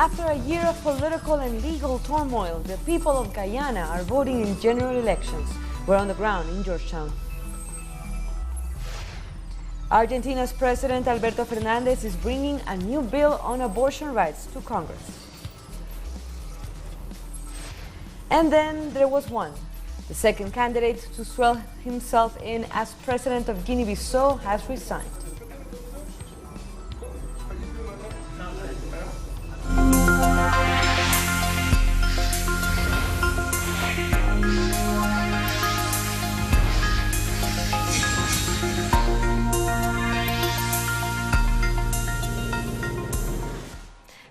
After a year of political and legal turmoil, the people of Guyana are voting in general elections. We're on the ground in Georgetown. Argentina's President Alberto Fernández is bringing a new bill on abortion rights to Congress. And then there was one. The second candidate to swear himself in as President of Guinea-Bissau has resigned.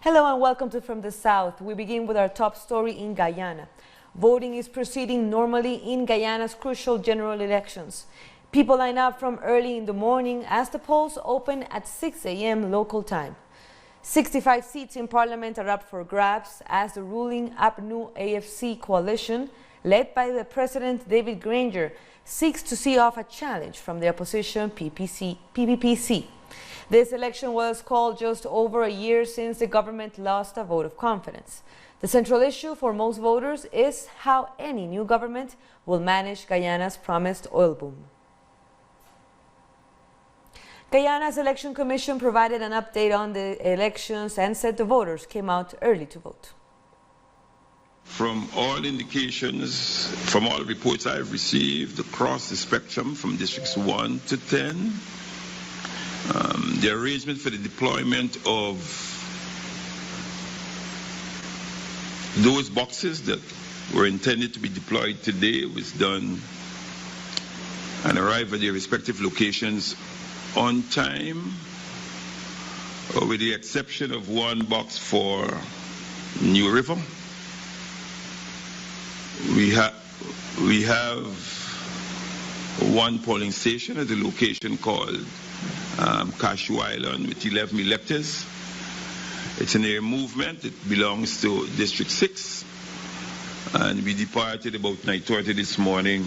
Hello and welcome to From the South. We begin with our top story in Guyana. Voting is proceeding normally in Guyana's crucial general elections. People line up from early in the morning as the polls open at 6 a.m. local time. 65 seats in parliament are up for grabs as the ruling APNU-AFC coalition, led by the President David Granger, seeks to see off a challenge from the opposition PPPC. This election was called just over a year since the government lost a vote of confidence. The central issue for most voters is how any new government will manage Guyana's promised oil boom. Guyana's Election Commission provided an update on the elections and said the voters came out early to vote. From all indications, from all reports I've received across the spectrum from districts 1 to 10, the arrangement for the deployment of those boxes that were intended to be deployed today was done and arrived at their respective locations on time, with the exception of one box for New River. We have one polling station at a location called Cashew Island with 11 electors. It's an air movement. It belongs to District 6. And we departed about 9:30 this morning.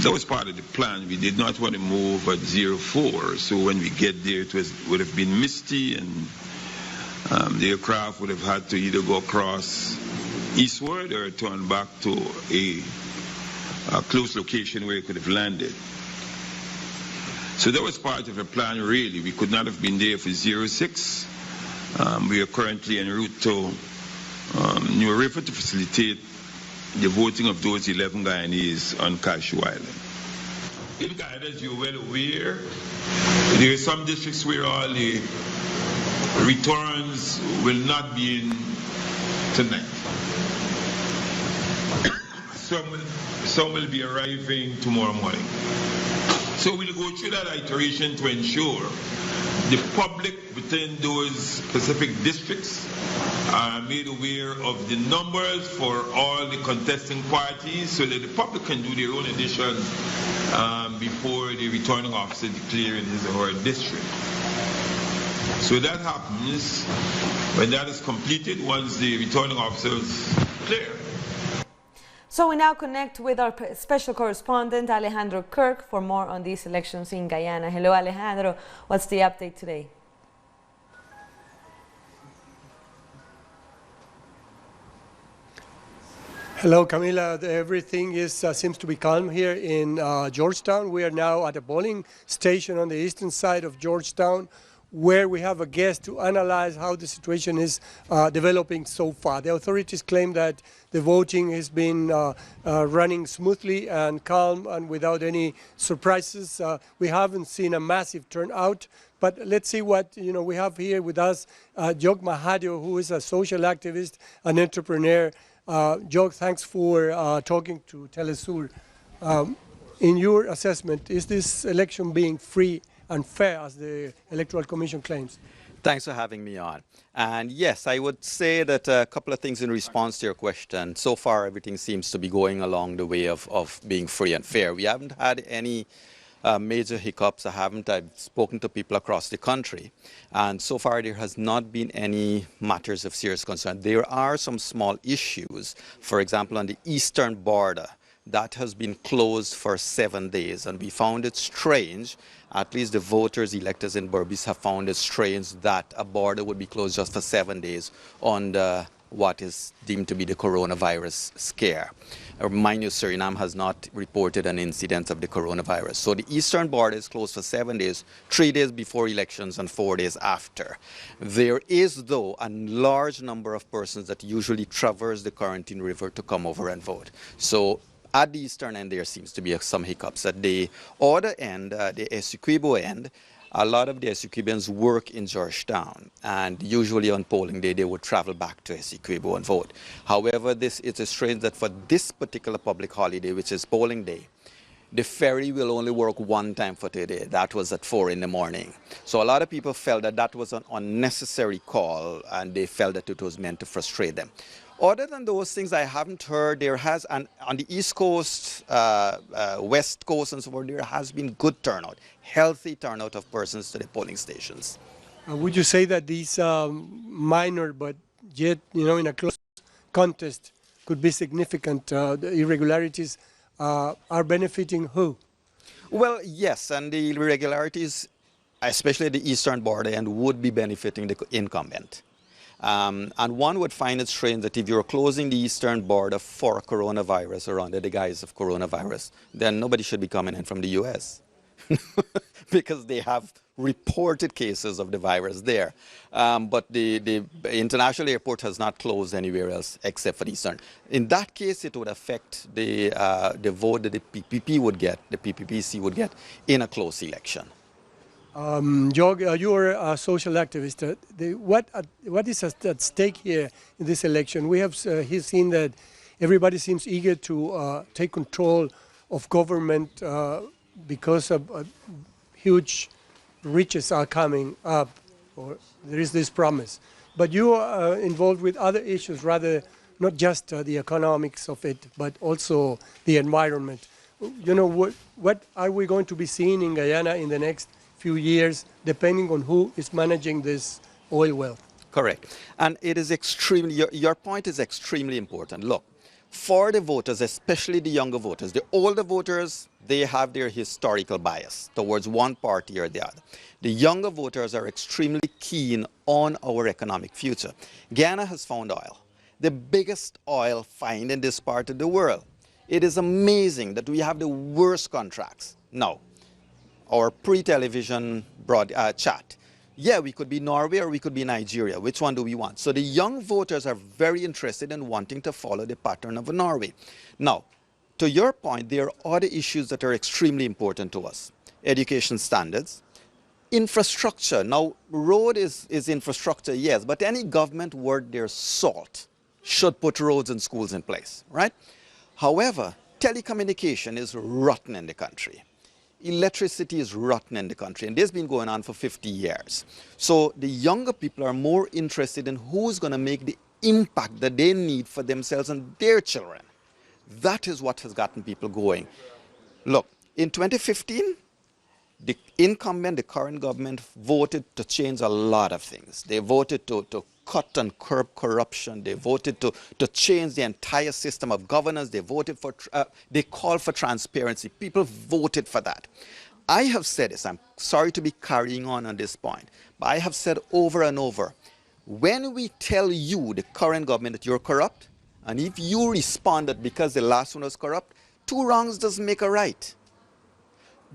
That was part of the plan. We did not want to move at 04. So when we get there, it would have been misty, and the aircraft would have had to either go across eastward or turn back to a close location where it could have landed. So that was part of a plan, really. We could not have been there for 06. We are currently en route to New River to facilitate the voting of those 11 Guyanese on Cashew Island. In Guyana, as you're well aware, there are some districts where all the returns will not be in tonight. Some will be arriving tomorrow morning. So we'll go through that iteration to ensure the public within those specific districts are made aware of the numbers for all the contesting parties so that the public can do their own addition before the returning officer declares his or her district. So that happens when that is completed, once the returning officer is clear. So we now connect with our special correspondent, Alejandro Kirk, for more on these elections in Guyana. Hello, Alejandro. What's the update today? Hello, Camila. Everything seems to be calm here in Georgetown. We are now at a polling station on the eastern side of Georgetown, where we have a guest to analyze how the situation is developing so far. The authorities claim that the voting has been running smoothly and calm and without any surprises. We haven't seen a massive turnout, but let's see what we have here with us. Jog Mahadio, who is a social activist and entrepreneur. Jog, thanks for talking to Telesur. In your assessment, is this election being free and fair, as the Electoral Commission claims? Thanks for having me on. And yes, I would say that a couple of things in response to your question. So far, everything seems to be going along the way of being free and fair. We haven't had any major hiccups. I've spoken to people across the country, and so far there has not been any matters of serious concern. There are some small issues, for example, on the eastern border. that has been closed for 7 days, and we found it strange, at least the voters, electors in Berbice have found it strange that a border would be closed just for 7 days under what is deemed to be the coronavirus scare. Mind you, Suriname has not reported an incidence of the coronavirus. So the eastern border is closed for 7 days, 3 days before elections and 4 days after. There is, though, a large number of persons that usually traverse the Quarantine River to come over and vote. So at the eastern end, there seems to be some hiccups. At the other end, the Essequibo end, a lot of the Essequibians work in Georgetown, and usually on polling day they would travel back to Essequibo and vote. However, it is strange that for this particular public holiday, which is polling day, the ferry will only work one time for today. That was at 4 in the morning. So a lot of people felt that that was an unnecessary call, and they felt that it was meant to frustrate them. Other than those things, I haven't heard. There has, and on the East Coast, West Coast and so forth, there has been good turnout, healthy turnout of persons to the polling stations. Would you say that these minor but yet, in a close contest could be significant? The irregularities are benefiting who? Well, yes, and the irregularities, especially the eastern border, and would be benefiting the incumbent. And one would find it strange that if you're closing the eastern border for coronavirus or under the guise of coronavirus, then nobody should be coming in from the U.S. because they have reported cases of the virus there. But the international airport has not closed anywhere else except for the eastern. In that case, it would affect the vote that the PPP would get, the PPPC would get in a close election. Jog, you're a social activist. What is at stake here in this election? We have seen that everybody seems eager to take control of government because of huge riches are coming up, or there is this promise. But you are involved with other issues, rather not just the economics of it, but also the environment. What are we going to be seeing in Guyana in the next few years, depending on who is managing this oil well? Correct. And it is extremely, your point is extremely important. Look, for the voters, especially the younger voters, the older voters, they have their historical bias towards one party or the other. The younger voters are extremely keen on our economic future. Guyana has found oil, the biggest oil find in this part of the world. It is amazing that we have the worst contracts. Now, our pre-television chat, yeah, we could be Norway or we could be Nigeria. Which one do we want? So the young voters are very interested in wanting to follow the pattern of Norway. Now, to your point, there are other issues that are extremely important to us. Education standards, infrastructure. Now, road is infrastructure, yes, but any government worth their salt should put roads and schools in place, right? However, telecommunication is rotten in the country. Electricity is rotten in the country, and this has been going on for 50 years. So the younger people are more interested in who's going to make the impact that they need for themselves and their children. That is what has gotten people going. Look, in 2015, the incumbent, the current government, voted to change a lot of things. They voted to cut and curb corruption. They voted to change the entire system of governance. They voted for, they called for transparency. People voted for that. I have said this, I'm sorry to be carrying on this point, but I have said over and over, when we tell you, the current government, that you're corrupt, and if you respond that because the last one was corrupt, 2 wrongs doesn't make a right.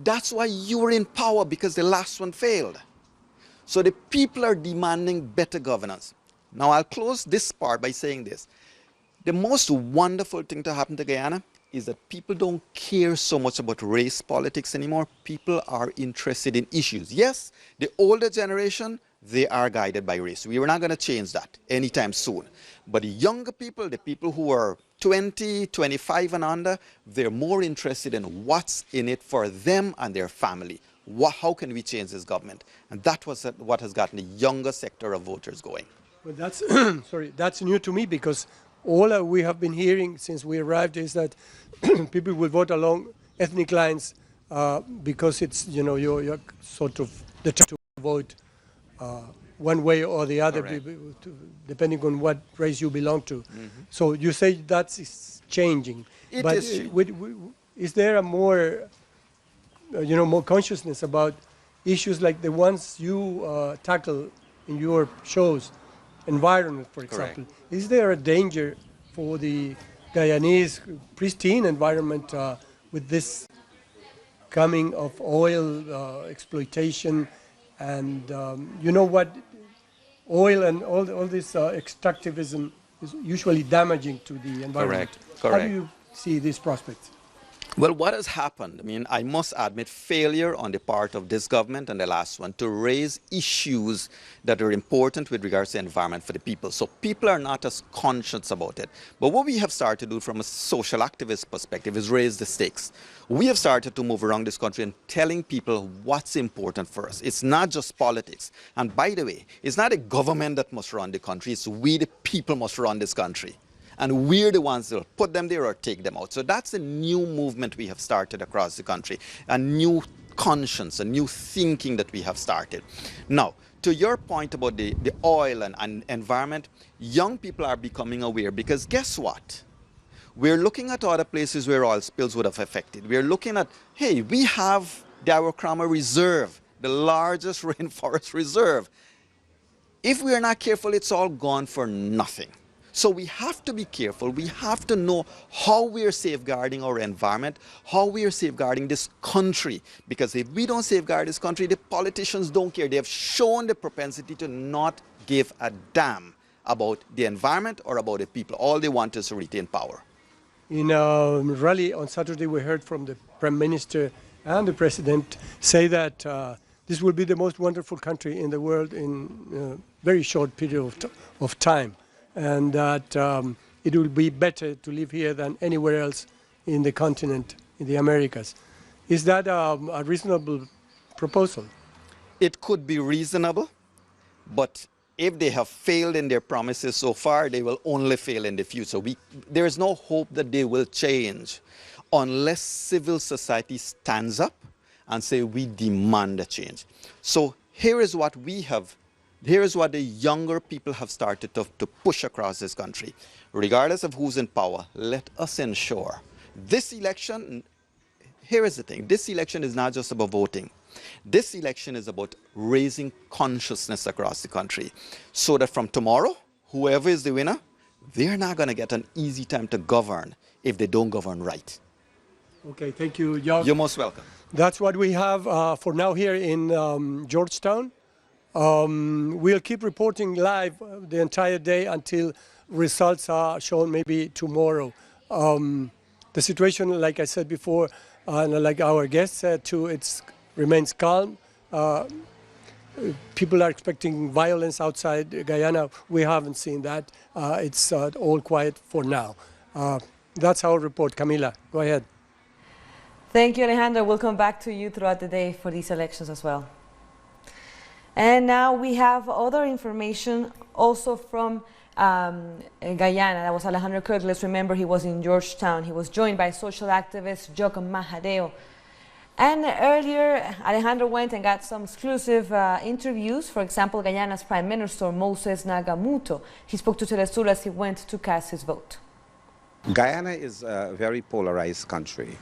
That's why you were in power, because the last one failed. So the people are demanding better governance. Now I'll close this part by saying this. The most wonderful thing to happen to Guyana is that people don't care so much about race politics anymore. People are interested in issues. Yes, the older generation, they are guided by race. We are not going to change that anytime soon. But the younger people, the people who are 20, 25 and under, they're more interested in what's in it for them and their family. How can we change this government? And that was what has gotten the younger sector of voters going. Well, that's, that's new to me, because all we have been hearing since we arrived is that people will vote along ethnic lines because it's, you're sort of the to vote one way or the other, depending on what race you belong to. Mm-hmm. So you say that's changing. It But is. is there a more, more consciousness about issues like the ones you tackle in your shows, environment, for Correct. example? Is there a danger for the Guyanese pristine environment with this coming of oil exploitation and you know what, oil and all this extractivism is usually damaging to the environment. Correct. How Correct. do you see these prospects? Well, what has happened? I mean, I must admit failure on the part of this government and the last one to raise issues that are important with regards to the environment for the people. So people are not as conscious about it. But what we have started to do from a social activist perspective is raise the stakes. We have started to move around this country and telling people what's important for us. It's not just politics. And by the way, it's not a government that must run the country. It's we, the people, must run this country. And we're the ones that will put them there or take them out. So that's a new movement we have started across the country, a new conscience, a new thinking that we have started. Now, to your point about the oil and environment, young people are becoming aware because guess what? We're looking at other places where oil spills would have affected. We're looking at, hey, we have the Araucana Reserve, the largest rainforest reserve. If we are not careful, it's all gone for nothing. So we have to be careful. We have to know how we are safeguarding our environment, how we are safeguarding this country. Because if we don't safeguard this country, the politicians don't care. They have shown the propensity to not give a damn about the environment or about the people. All they want is to retain power. In a rally on Saturday, we heard from the Prime Minister and the President say that this will be the most wonderful country in the world in a very short period of time. And that it will be better to live here than anywhere else in the continent, in the Americas. Is that a reasonable proposal? It could be reasonable, but if they have failed in their promises so far, they will only fail in the future. There is no hope that they will change unless civil society stands up and say, we demand a change. So here is what the younger people have started to push across this country. Regardless of who's in power, let us ensure this election, here is the thing, this election is not just about voting. This election is about raising consciousness across the country so that from tomorrow, whoever is the winner, they're not going to get an easy time to govern if they don't govern right. Okay, thank you, Jock. You're most welcome. That's what we have for now here in Georgetown. We'll keep reporting live the entire day until results are shown maybe tomorrow. The situation, like I said before, and like our guest said too, it remains calm. People are expecting violence outside Guyana. We haven't seen that. It's all quiet for now. That's our report. Camila, go ahead. Thank you, Alejandro. We'll come back to you throughout the day for these elections as well. And now we have other information also from Guyana. That was Alejandro Kirk. Let's remember he was in Georgetown. He was joined by social activist Jock Mahadeo. And earlier, Alejandro went and got some exclusive interviews. For example, Guyana's Prime Minister, Moses Nagamootoo. He spoke to Telesur as he went to cast his vote. Guyana is a very polarized country.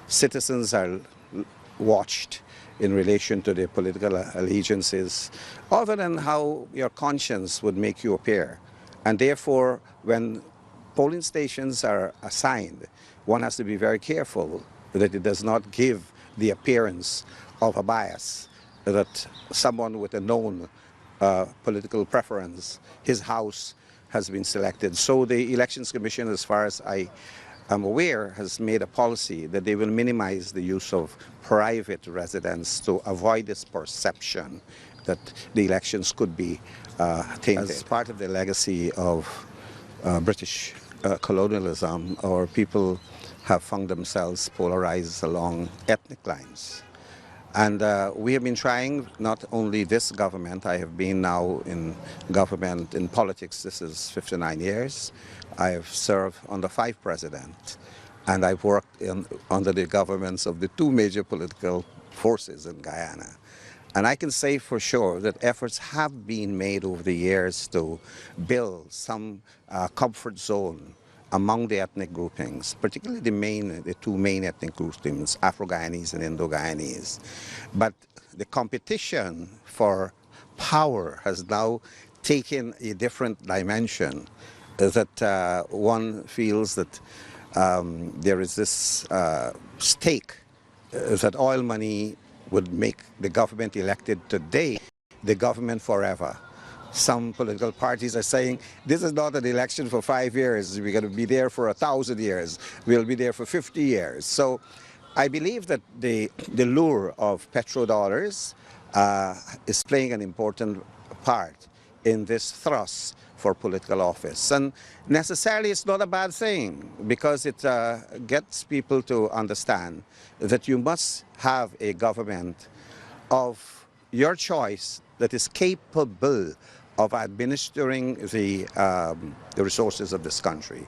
Citizens are watched in relation to their political allegiances, other than how your conscience would make you appear. And therefore, when polling stations are assigned, one has to be very careful that it does not give the appearance of a bias, that someone with a known political preference, his house has been selected. So the Elections Commission, as far as I am aware, has made a policy that they will minimize the use of private residence to avoid this perception that the elections could be tainted. As part of the legacy of British colonialism, our people have found themselves polarized along ethnic lines. And we have been trying, not only this government, I have been now in government, in politics, this is 59 years. I have served under 5 presidents, and I've worked under the governments of the 2 major political forces in Guyana. And I can say for sure that efforts have been made over the years to build some comfort zone among the ethnic groupings, particularly the two main ethnic groupings, Afro-Guyanese and Indo-Guyanese. But the competition for power has now taken a different dimension, that one feels that there is this stake that oil money would make the government elected today the government forever. Some political parties are saying this is not an election for 5 years, we're going to be there for 1,000 years, we'll be there for 50 years. So I believe that the lure of petrodollars is playing an important part in this thrust for political office. And necessarily it's not a bad thing, because it gets people to understand that you must have a government of your choice that is capable of administering the resources of this country.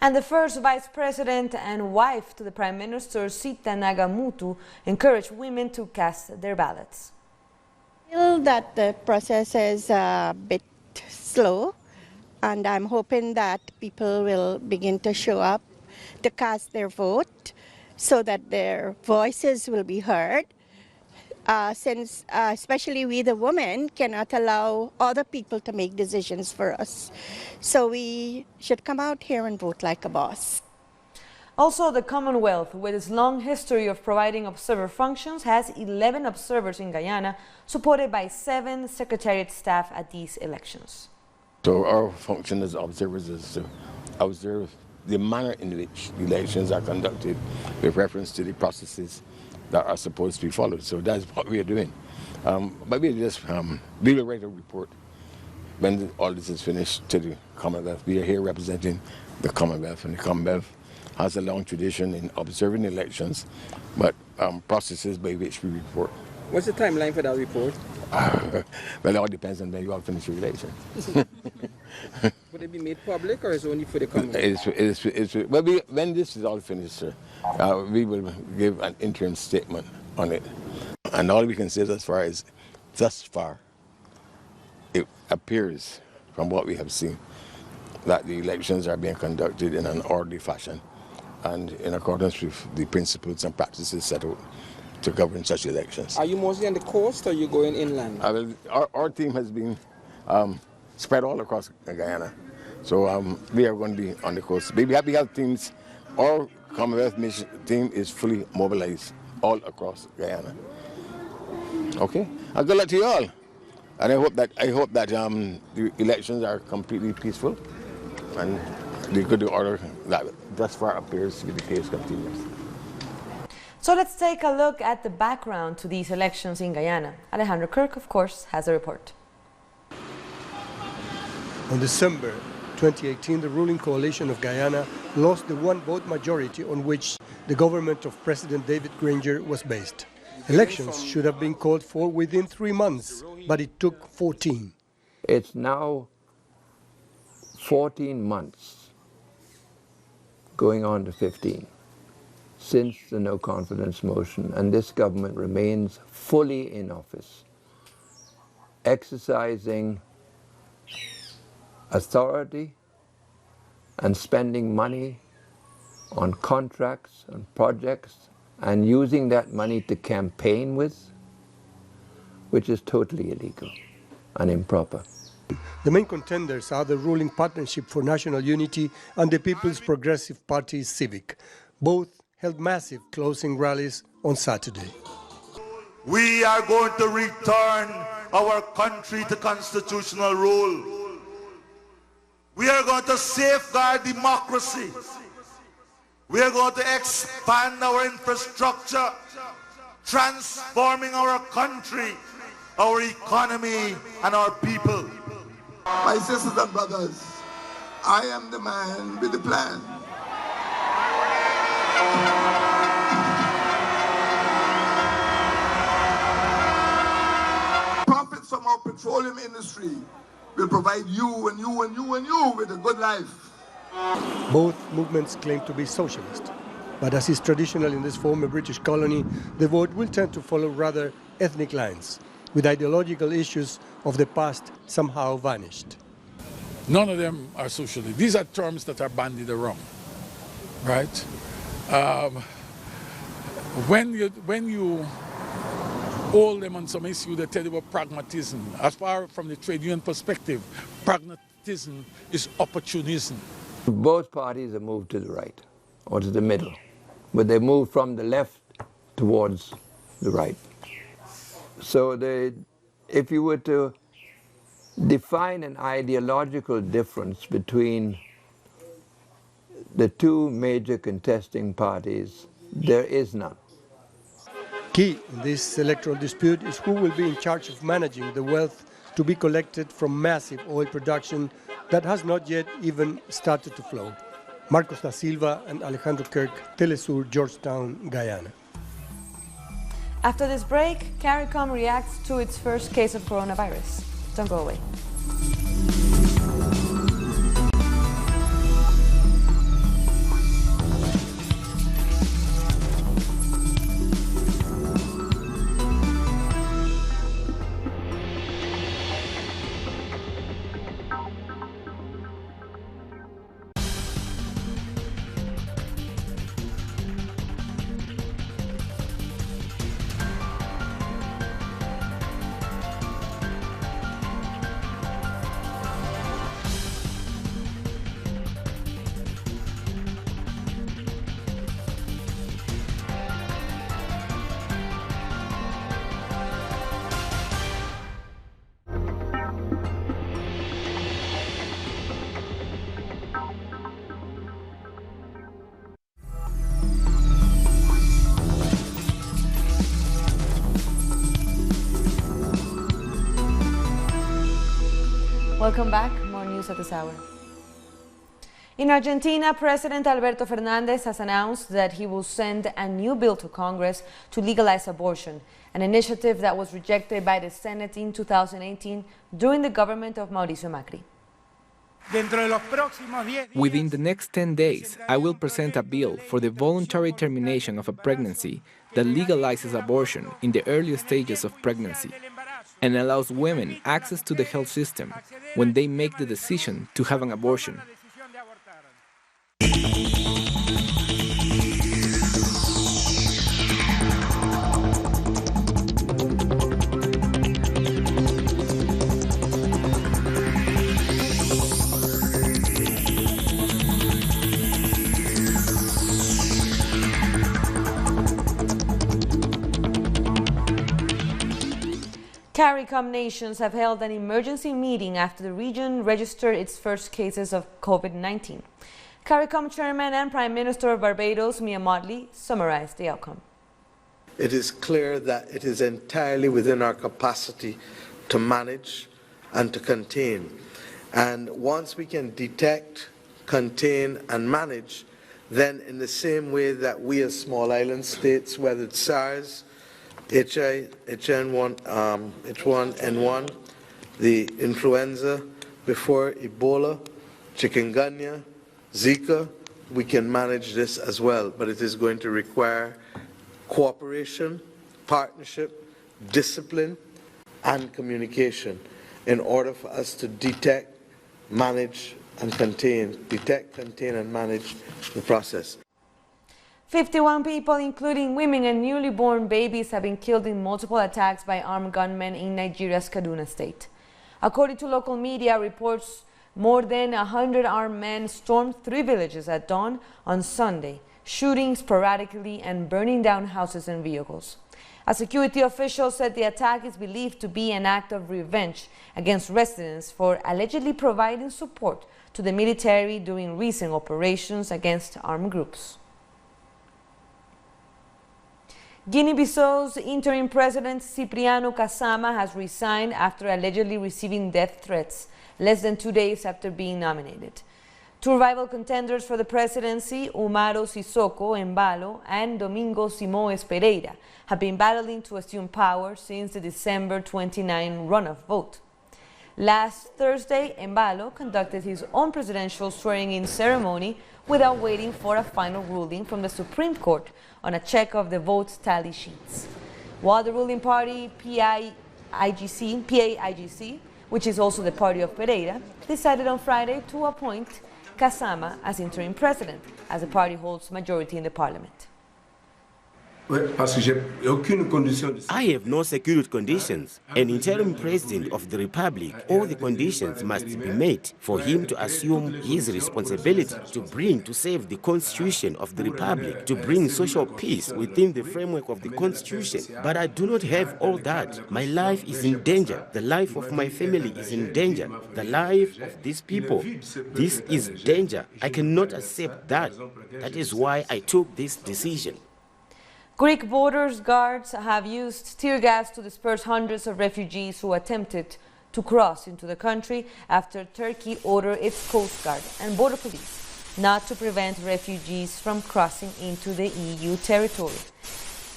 And the first vice president and wife to the prime minister, Sita Nagamootoo, encouraged women to cast their ballots. I feel that the process is a bit slow, and I'm hoping that people will begin to show up to cast their vote so that their voices will be heard. Since especially we the women cannot allow other people to make decisions for us. So we should come out here and vote like a boss. Also, the Commonwealth, with its long history of providing observer functions, has 11 observers in Guyana, supported by 7 secretariat staff at these elections. So our function as observers is to observe the manner in which the elections are conducted with reference to the processes that are supposed to be followed. So that's what we are doing. But we will write a report when all this is finished to the Commonwealth. We are here representing the Commonwealth, and the Commonwealth has a long tradition in observing elections, but processes by which we report. What's the timeline for that report? Well, it all depends on when you all finish your elections. Would it be made public, or is it only for the Commonwealth? Well, when this is all finished, we will give an interim statement on it. And all we can say as far as thus far, it appears from what we have seen that the elections are being conducted in an orderly fashion and in accordance with the principles and practices set out to govern such elections. Are you mostly on the coast, or are you going inland? Our team has been spread all across Guyana. So we are going to be on the coast. We have teams. Our Commonwealth mission team is fully mobilized all across Guyana. Okay, and good luck to you all. And I hope that the elections are completely peaceful, and the good order that thus far appears to be the case continues. So let's take a look at the background to these elections in Guyana. Alejandro Kirk, of course, has a report. On December 2018, the ruling coalition of Guyana lost the one-vote majority on which the government of President David Granger was based. Elections should have been called for within 3 months, but it took 14. It's now 14 months, going on to 15, since the no confidence motion, and this government remains fully in office, exercising authority and spending money on contracts and projects and using that money to campaign with, which is totally illegal and improper. The main contenders are the ruling Partnership for National Unity and the People's Progressive Party Civic. Both held massive closing rallies on Saturday. We are going to return our country to constitutional rule. We are going to safeguard democracy. We are going to expand our infrastructure, transforming our country, our economy, and our people. My sisters and brothers, I am the man with the plan. Profits from our petroleum industry will provide you and you and you and you with a good life. Both movements claim to be socialist, but as is traditional in this former British colony, the vote will tend to follow rather ethnic lines, with ideological issues of the past somehow vanished. None of them are socialist. These are terms that are bandied around, right? When you hold them on some issue, they tell you about pragmatism. As far from the trade union perspective, pragmatism is opportunism. Both parties have moved to the right or to the middle, but they moved from the left towards the right. So if you were to define an ideological difference between the two major contesting parties, there is none. Key in this electoral dispute is who will be in charge of managing the wealth to be collected from massive oil production that has not yet even started to flow. Marcos da Silva and Alejandro Kirk, Telesur, Georgetown, Guyana. After this break, CARICOM reacts to its first case of coronavirus. Don't go away. Welcome back. More news at this hour. In Argentina, President Alberto Fernández has announced that he will send a new bill to Congress to legalize abortion, an initiative that was rejected by the Senate in 2018 during the government of Mauricio Macri. Within the next 10 days, I will present a bill for the voluntary termination of a pregnancy that legalizes abortion in the early stages of pregnancy and allows women access to the health system when they make the decision to have an abortion. CARICOM nations have held an emergency meeting after the region registered its first cases of COVID-19. CARICOM Chairman and Prime Minister of Barbados, Mia Mottley, summarized the outcome. It is clear that it is entirely within our capacity to manage and to contain. And once we can detect, contain and manage, then in the same way that we as small island states weathered SARS, H1N1, the influenza, before Ebola, chikungunya, Zika, we can manage this as well. But it is going to require cooperation, partnership, discipline, and communication in order for us to detect, manage, and contain and manage the process. 51 people, including women and newly born babies, have been killed in multiple attacks by armed gunmen in Nigeria's Kaduna state. According to local media reports, more than 100 armed men stormed 3 villages at dawn on Sunday, shooting sporadically and burning down houses and vehicles. A security official said the attack is believed to be an act of revenge against residents for allegedly providing support to the military during recent operations against armed groups. Guinea-Bissau's interim president Cipriano Kasama has resigned after allegedly receiving death threats less than 2 days after being nominated. 2 rival contenders for the presidency, Umaro Sissoko Embalo and Domingo Simoes Pereira, have been battling to assume power since the December 29 runoff vote. Last Thursday, Embalo conducted his own presidential swearing-in ceremony without waiting for a final ruling from the Supreme Court on a check of the vote tally sheets. While the ruling party, PAIGC, which is also the party of Pereira, decided on Friday to appoint Kasama as interim president, as the party holds majority in the parliament. I have no security conditions. An interim president of the republic, all the conditions must be met for him to assume his responsibility to bring to save the constitution of the republic, to bring social peace within the framework of the constitution. But I do not have all that. My life is in danger. The life of my family is in danger. The life of these people. This is danger. I cannot accept that. That is why I took this decision. Greek borders guards have used tear gas to disperse hundreds of refugees who attempted to cross into the country after Turkey ordered its Coast Guard and border police not to prevent refugees from crossing into the EU territory.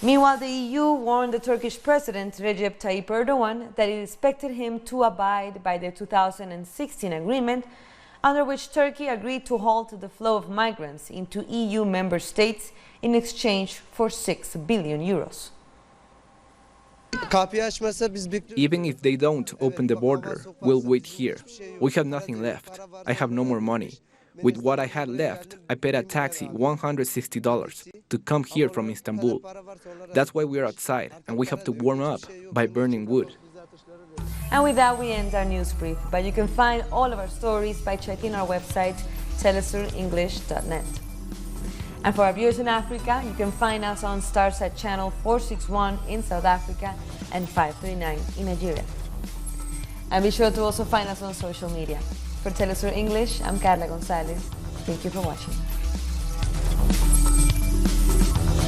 Meanwhile, the EU warned the Turkish President Recep Tayyip Erdogan that it expected him to abide by the 2016 agreement under which Turkey agreed to halt the flow of migrants into EU member states in exchange for 6 billion euros. Even if they don't open the border, we'll wait here. We have nothing left. I have no more money. With what I had left, I paid a taxi $160 to come here from Istanbul. That's why we're outside, and we have to warm up by burning wood. And with that, we end our news brief. But you can find all of our stories by checking our website, telesurenglish.net. And for our viewers in Africa, you can find us on Starsat channel 461 in South Africa and 539 in Nigeria. And be sure to also find us on social media. For Telesur English, I'm Carla Gonzalez. Thank you for watching.